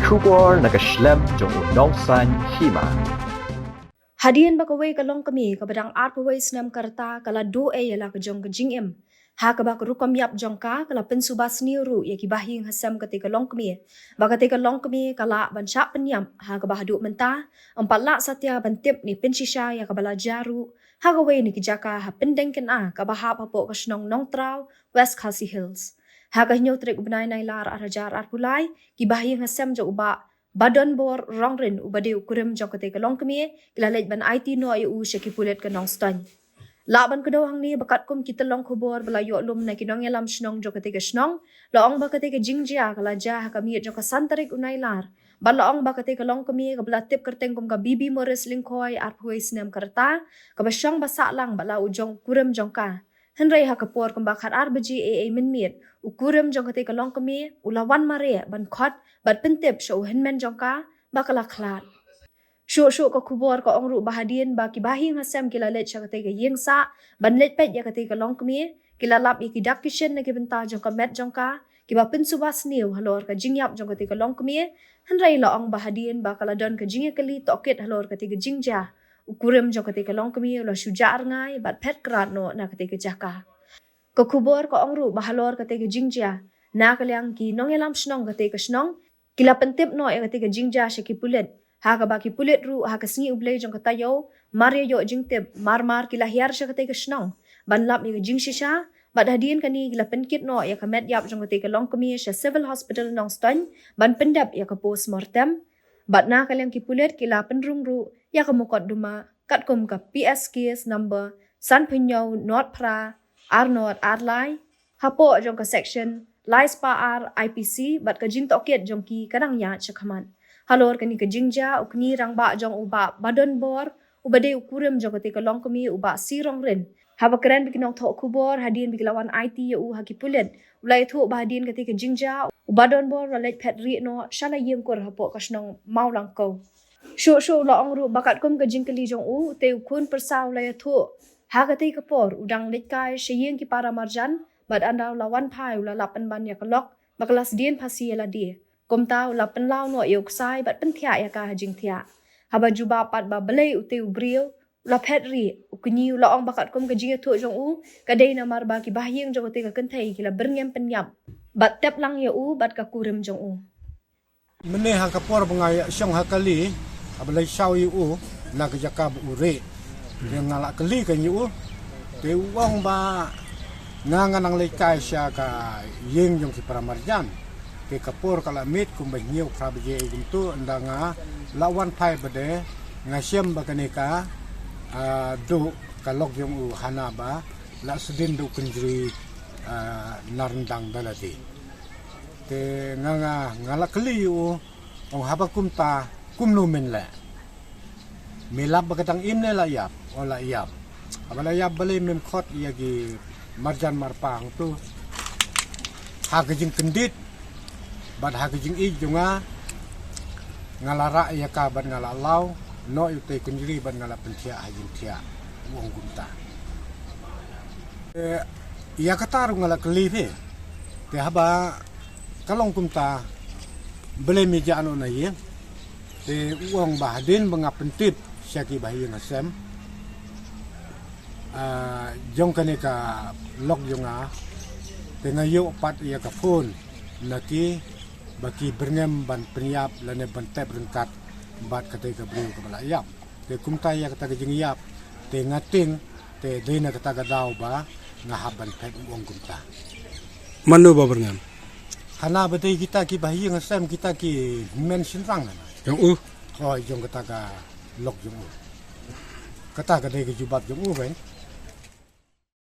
kubor nakaslem jong unongsan hima. Hadian bakaway kalong kami kabadang arpaway snam karta kala do yala kajong kajing em. Ha kabak rukam yap jong ka kala pensubas niru ya kibahing hasam kati kalong kami. Bakati kalong kami kala bansyak penyam ha kabah duk mentah. Empat lak satya bantip ni pensisya ya kabala jaru. Ha kaway ni kijaka ha pendeng kena kabah papok kasnong nong trau West Khasi Hills. Ha kahinyo trik ubnay na ilar arajar arpulay kibahing hasam jong uba. Badon bor rongrin ubade ukurim jong kate kalong kami kilalait ban IT no ayu syakipulet kanong stan. Laban kedaw hang ni bakat kum kita long kubor belayo lum na kinong yalam snong jong kate kasnong laong bakate ka jingjia kalaja ha kami jong kasantarik unailar. Balaong bakate kalong kami kablatip kerteng kum ka bibi moris lingkoy arpuy sinam karta kabasyang basak lang bala ujong kurim jong ka. Henry ha kapor kum bakar arbaji minmit ukurim jong kate kalong kami ulawan mare ban khot bat pentip syo henmen jong ka bakala khlat. Syo ka kubor ka ongru bahadien ba kibahing hasam kilalet sya kate ka yengsa ban let pet ya kate kalong kami kilalap ikidak kishen na kibenta jong ka met jong ka kiba pensubas niu halor ka jingyap jong kate kalong kami henry laong bahadien ba kaladon ka jingya kali toket halor kate ka jingja. Ukurim jong kate kalong kami ula syujar ngai bat pet krat no na kate ka jaka. Ka kubor ka ongru bahalor kate ka jingja na kalyang ki nong elam snong kate ka snong kila pentip no ya kate ka jingja sya kipulet ha ka baki pulet ru ha ka singi ublay jong katayo marya yo jingtip marmar kila hiar sya kate ka snong banlap ni ka jingsi sya bat hadien kani kila penkit no ya ka met yap jong kate ka long kami sya civil hospital nong stan ban pendap ya ka postmortem bat na kalyang kipulet kila penrung ru ya ka mukot duma kat kum ka PS case number San Pinyo North Pra Arnod Arlai hapo jong ka section Laispa R IPC bat ka jing toket jong ki kanang ya chakhaman halor kani ka jingja ukni rangba jong uba badon bor ubade ukurim jong ka long kami uba sirong ren haba keren bikinong tho kubor hadin bikilawan IT u hakipulet ulai tho bahadin ka jingja ubadon bor ralet pet ri no shala yem kor hapo kasnong maulang ko sho la ongru bakat kum ka jingkali jong u te ukun persaw la tho ha ka te kapor udang letkai shayeng ki para marjan bat andaw lawan pai ula lapan ban ya kalok bakalas dien pasi la di komta ula penlaw no yok sai bat penthia ya ka hajing thia haba juba pat ba belai ute ubrio ula petri ukni ula ong bakat kum ka jinga tho jong u kadai na mar ba ki bahyeng jong te ka kenthai kila berngem penyap bat tep lang ya u bat ka kurim jong u mene ha kapor bangaya syong hakali abalai shaw yu na ka jakab ure yang ngalak kali kan yu te uang ba ngangan ang lekay siya ka yeng yung si paramarjan ke kapor kala mit kung bagnyew krabje gunto anda nga lawan pai bade nga siyem ba kanika do kalog yung hana ba la sedin do kunjri narendang dalati te nga ngalakli yu ong habakumta kumnumen la milab bagatang imne la yap o la yap abala yap bale mem khot yagi marjan marpang tu hagajing kendit bad hagajing ijunga ngalara ya ka bad ngalalau no ite kunjiri bad ngala pentia hajing tia wong gunta ya katar ngala kelive te haba kalong kumta bele meja anu na ye te wong bahadin bangapentip syaki bahi ngasem jong kane ka lok jonga tengayo pat ya ka phone naki baki berngem ban priap lane ban tep rengkat bat kate ka bru ka balayap te kumta ya kata jing yap te ngating te dena kata ga daw ba ngahaban pet wong kumta manu ba berngem hana bate kita ki bahi ngasem kita ki mention rang yang oh jong kata ka lok jong kata ka de jubab jong ben